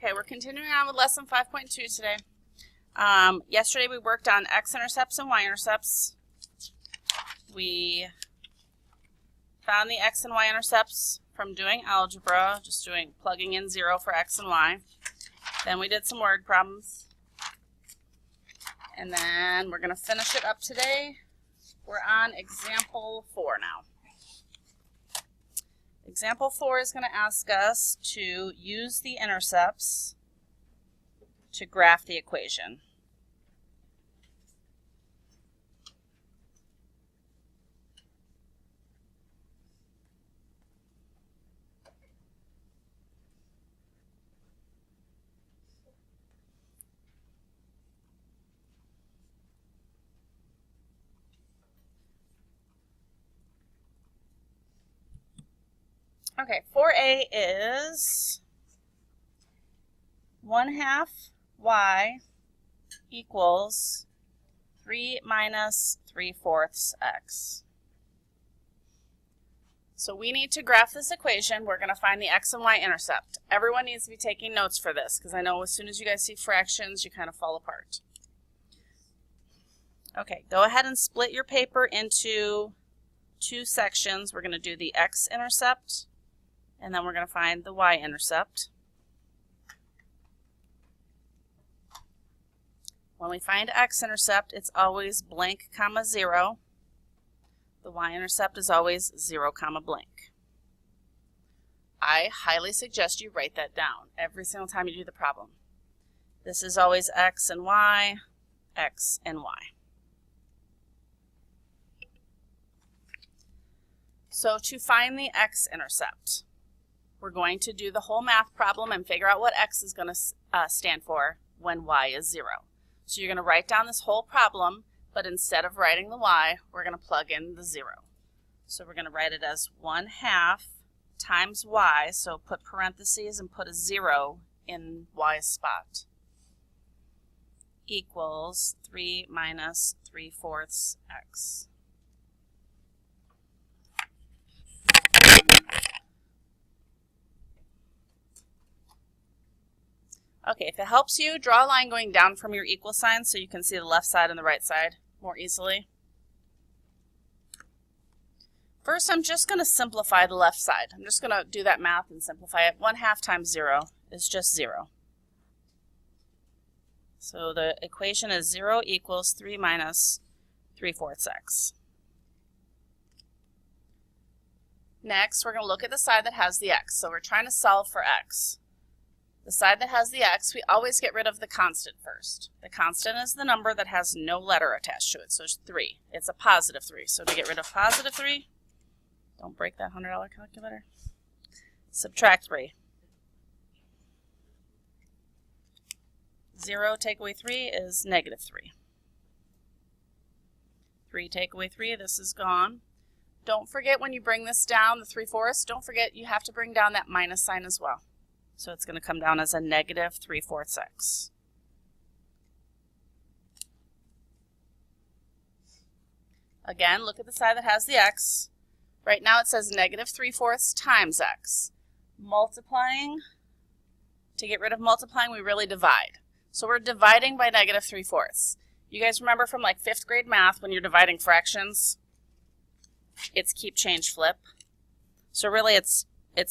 Okay, we're continuing on with lesson 5.2 today. Yesterday we worked on x-intercepts and y-intercepts. We found the x and y-intercepts from doing algebra, just plugging in 0 for x and y. Then we did some word problems. And then we're going to finish it up today. We're on example 4 now. Example 4 is going to ask us to use the intercepts to graph the equation. Okay, 4a is 1/2 y equals 3 minus 3/4 x. So we need to graph this equation. We're going to find the x and y intercept. Everyone needs to be taking notes for this because I know as soon as you guys see fractions, you kind of fall apart. Okay, go ahead and split your paper into 2 sections. We're going to do the x-intercept, and then we're going to find the y-intercept. When we find x-intercept, it's always blank, comma, 0. The y-intercept is always 0, comma, blank. I highly suggest you write that down every single time you do the problem. This is always x and y, x and y. So to find the x-intercept, we're going to do the whole math problem and figure out what x is going to stand for when y is 0. So you're going to write down this whole problem, but instead of writing the y, we're going to plug in the 0. So we're going to write it as 1/2 times y, so put parentheses and put a 0 in y's spot, equals 3 minus 3/4 x. Okay, if it helps you, draw a line going down from your equal sign so you can see the left side and the right side more easily. First, I'm just going to simplify the left side. I'm just going to do that math and simplify it. 1/2 times 0 is just 0. So the equation is 0 equals 3 minus 3/4 x. Next, we're going to look at the side that has the x. So we're trying to solve for x. The side that has the x, we always get rid of the constant first. The constant is the number that has no letter attached to it, so it's 3. It's a positive 3. So to get rid of positive 3, don't break that $100 calculator, subtract 3. 0 take away 3 is negative 3. 3 take away 3, this is gone. Don't forget when you bring this down, the 3/4, don't forget you have to bring down that minus sign as well. So it's going to come down as a negative 3/4 x. Again, look at the side that has the x. Right now it says negative 3/4 times x. Multiplying, to get rid of multiplying, we really divide. So we're dividing by negative 3/4. You guys remember from like 5th grade math when you're dividing fractions? It's keep, change, flip. So really it's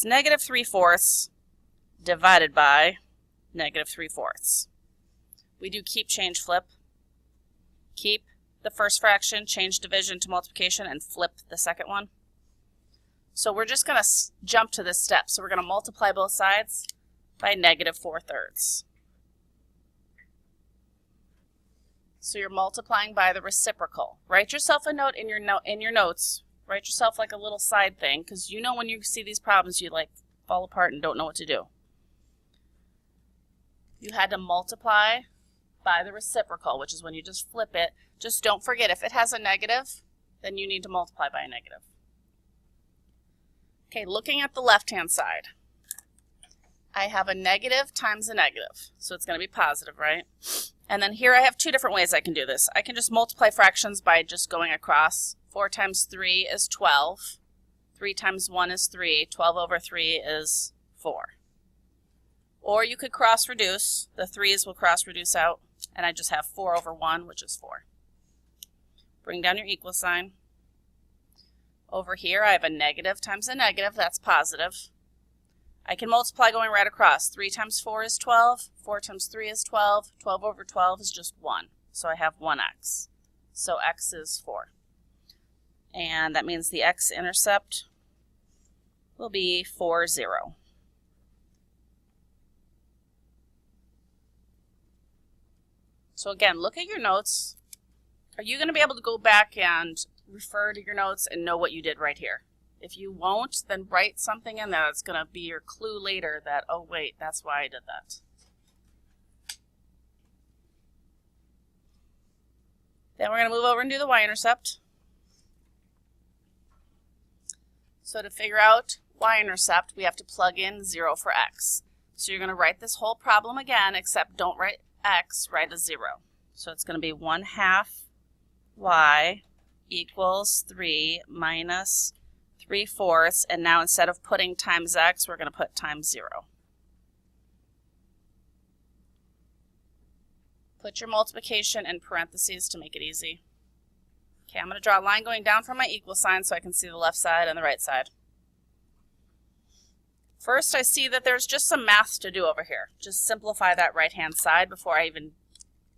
negative 3/4 divided by negative 3/4. We do keep, change, flip. Keep the first fraction, change division to multiplication, and flip the second one. So we're just going to jump to this step. So we're going to multiply both sides by negative 4/3. So you're multiplying by the reciprocal. Write yourself a note in your notes. Write yourself like a little side thing, because you know when you see these problems you like fall apart and don't know what to do. You had to multiply by the reciprocal, which is when you just flip it. Just don't forget, if it has a negative, then you need to multiply by a negative. Okay, looking at the left-hand side, I have a negative times a negative, so it's going to be positive, right? And then here I have 2 different ways I can do this. I can just multiply fractions by just going across. 4 times 3 is 12. 3 times 1 is 3. 12 over 3 is 4. Or you could cross reduce. The 3's will cross reduce out, and I just have 4 over 1, which is 4. Bring down your equal sign. Over here I have a negative times a negative, that's positive. I can multiply going right across. 3 times 4 is 12, 4 times 3 is 12, 12 over 12 is just 1. So I have 1x. So x is 4. And that means the x-intercept will be 4, 0. So again, look at your notes. Are you going to be able to go back and refer to your notes and know what you did right here? If you won't, then write something in there that's going to be your clue later that, oh wait, that's why I did that. Then we're going to move over and do the y-intercept. So to figure out y-intercept, we have to plug in 0 for x. So you're going to write this whole problem again, except don't write x, write a 0. So it's going to be 1/2 y equals 3 minus 3/4, and now instead of putting times x, we're going to put times 0. Put your multiplication in parentheses to make it easy. Okay, I'm going to draw a line going down from my equal sign so I can see the left side and the right side. First, I see that there's just some math to do over here. Just simplify that right-hand side before I even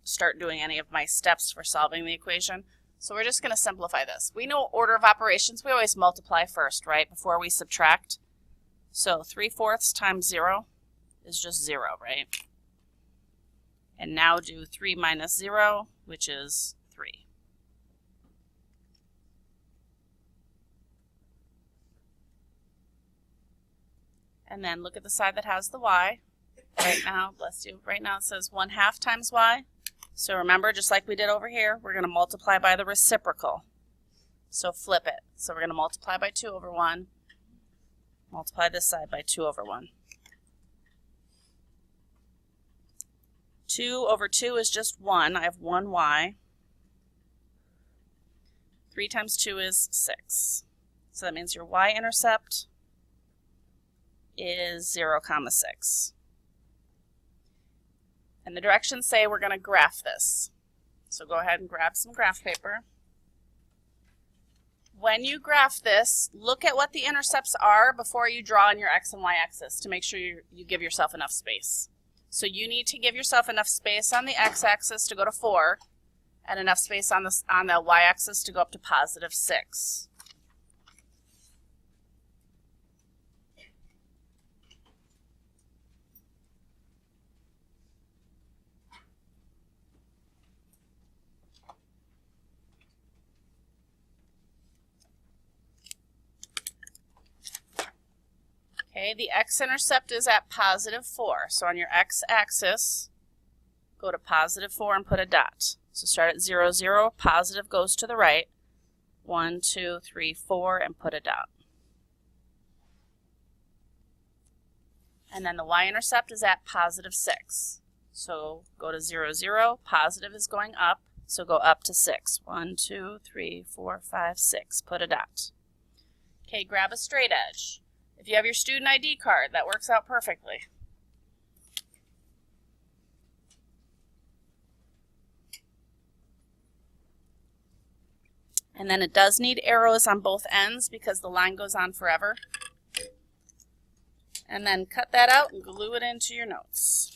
start doing any of my steps for solving the equation. So we're just going to simplify this. We know order of operations. We always multiply first, right, before we subtract. So 3/4 times 0 is just 0, right? And now do 3 minus 0, which is 3. And then look at the side that has the y. Right now, bless you, right now it says 1/2 times y. So remember, just like we did over here, we're going to multiply by the reciprocal. So flip it. So we're going to multiply by 2 over 1. Multiply this side by 2 over 1. 2 over 2 is just 1. I have 1y. 3 times 2 is 6. So that means your y-intercept is 0, 6. And the directions say we're going to graph this. So go ahead and grab some graph paper. When you graph this, look at what the intercepts are before you draw on your x and y axis to make sure you give yourself enough space. So you need to give yourself enough space on the x-axis to go to 4 and enough space on the y-axis to go up to positive 6. Okay, the x-intercept is at positive 4. So on your x-axis, go to positive 4 and put a dot. So start at 0, 0, positive goes to the right. 1, 2, 3, 4, and put a dot. And then the y-intercept is at positive 6. So go to 0, 0, positive is going up, so go up to 6. 1, 2, 3, 4, 5, 6, put a dot. Okay, grab a straight edge. If you have your student ID card, that works out perfectly. And then it does need arrows on both ends because the line goes on forever. And then cut that out and glue it into your notes.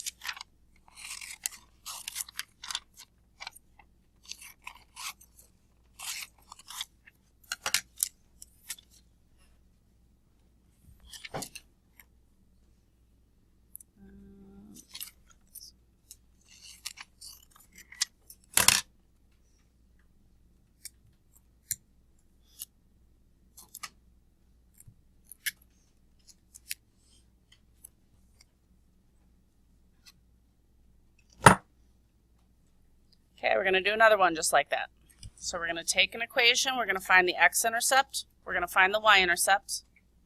Okay, we're going to do another one just like that. So we're going to take an equation, we're going to find the x-intercept, we're going to find the y-intercept,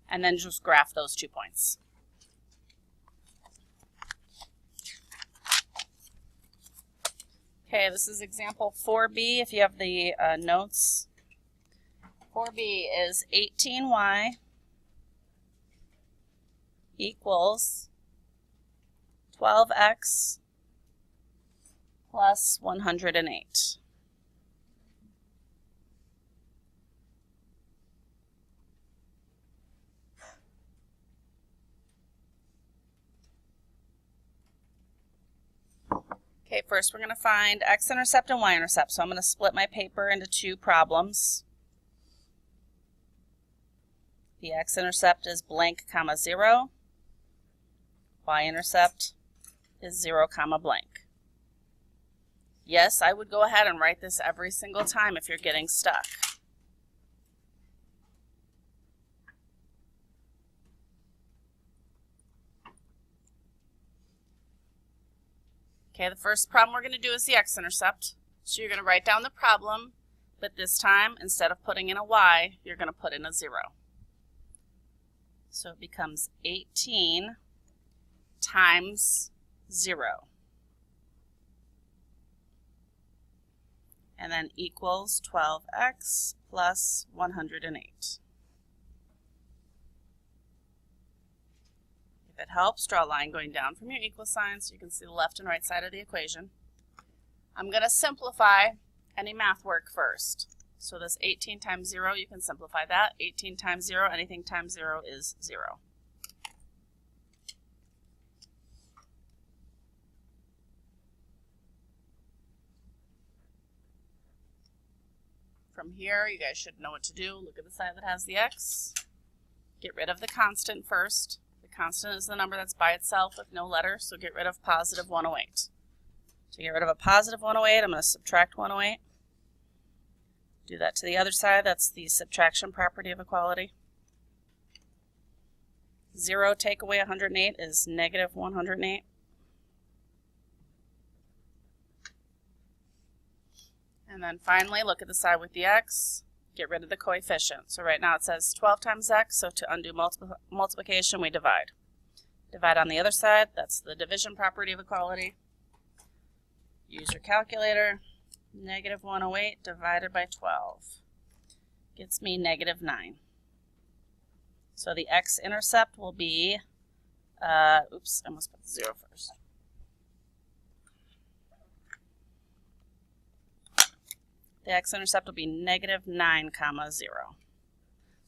and then just graph those 2 points. Okay, this is example 4b if you have the notes. 4b is 18y equals 12x plus 108. Okay, first we're going to find x-intercept and y-intercept. So I'm going to split my paper into two problems. The x-intercept is blank comma 0. Y-intercept is 0 comma blank. Yes, I would go ahead and write this every single time if you're getting stuck. Okay, the first problem we're going to do is the x-intercept. So you're going to write down the problem, but this time, instead of putting in a y, you're going to put in a 0. So it becomes 18 times 0. And then equals 12x plus 108. If it helps, draw a line going down from your equal sign so you can see the left and right side of the equation. I'm going to simplify any math work first. So this 18 times 0, you can simplify that. 18 times 0, anything times 0 is 0. From here, you guys should know what to do. Look at the side that has the x. Get rid of the constant first. The constant is the number that's by itself with no letter, so get rid of positive 108. To get rid of a positive 108, I'm going to subtract 108. Do that to the other side. That's the subtraction property of equality. 0 take away 108 is negative 108. And then finally, look at the side with the x. Get rid of the coefficient. So right now it says 12 times x, so to undo multiplication, we divide. Divide on the other side. That's the division property of equality. Use your calculator. Negative 108 divided by 12 gets me negative 9. So the x-intercept will be, oops, I must put the 0 first. The x-intercept will be negative 9 comma 0.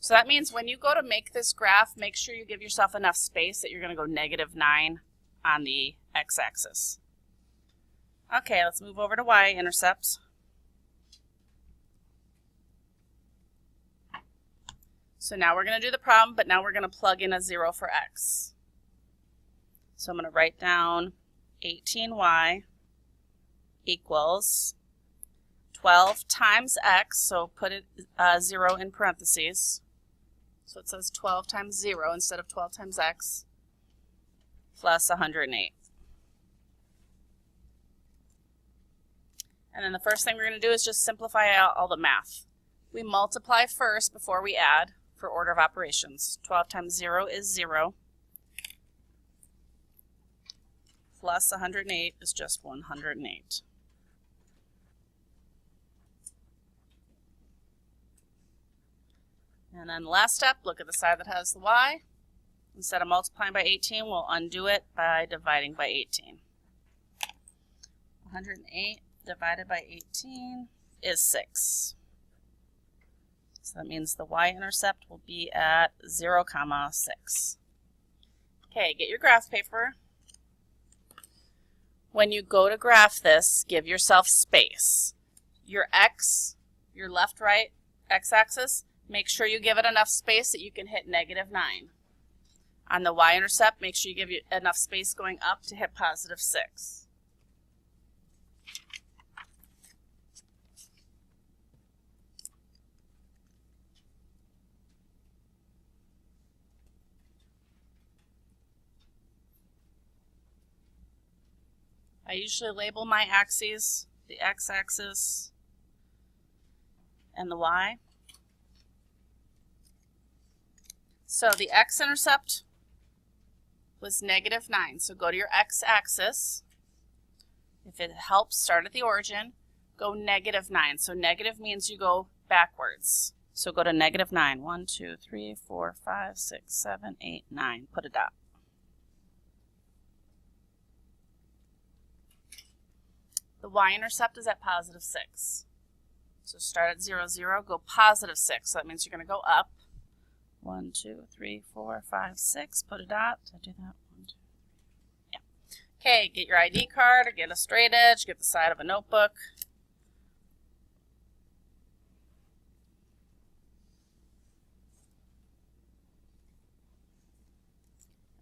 So that means when you go to make this graph, make sure you give yourself enough space that you're going to go negative 9 on the x-axis. Okay, let's move over to y-intercept. So now we're going to do the problem, but now we're going to plug in a 0 for x. So I'm going to write down 18y equals 12 times x, so put it 0 in parentheses. So it says 12 times 0 instead of 12 times x, plus 108. And then the first thing we're going to do is just simplify out all the math. We multiply first before we add for order of operations. 12 times 0 is 0, plus 108 is just 108. And then the last step, look at the side that has the y. Instead of multiplying by 18, we'll undo it by dividing by 18. 108 divided by 18 is 6. So that means the y-intercept will be at 0 comma 6. Okay, get your graph paper. When you go to graph this, give yourself space. Your x, your left-right x-axis, make sure you give it enough space that you can hit negative 9. On the y-intercept, make sure you give it enough space going up to hit positive 6. I usually label my axes, the x-axis and the y. So the x-intercept was negative 9. So go to your x-axis. If it helps, start at the origin. Go negative 9. So negative means you go backwards. So go to negative 9. 1, 2, 3, 4, 5, 6, 7, 8, 9. Put a dot. The y-intercept is at positive 6. So start at 0, 0, go positive 6. So that means you're going to go up. 1, 2, 3, 4, 5, 6. Put a dot. Did I do that? 1, 2, yeah. Okay, get your ID card or get a straight edge. Get the side of a notebook.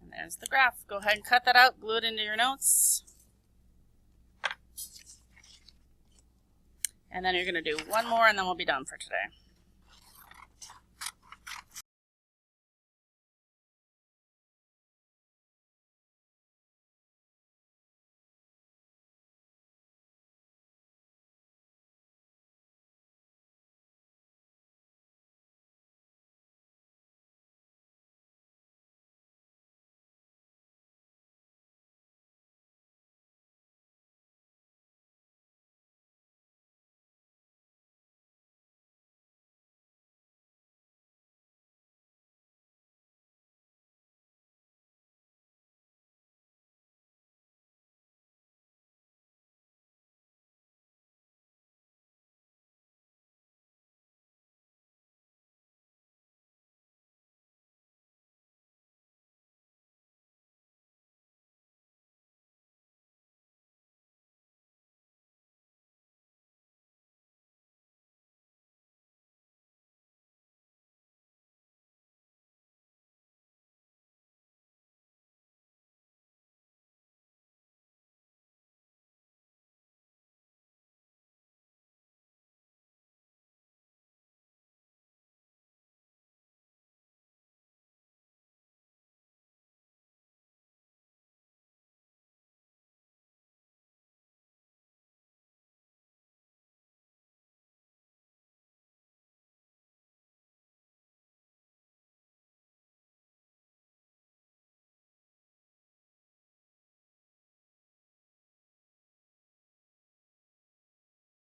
And there's the graph. Go ahead and cut that out. Glue it into your notes. And then you're going to do one more, and then we'll be done for today.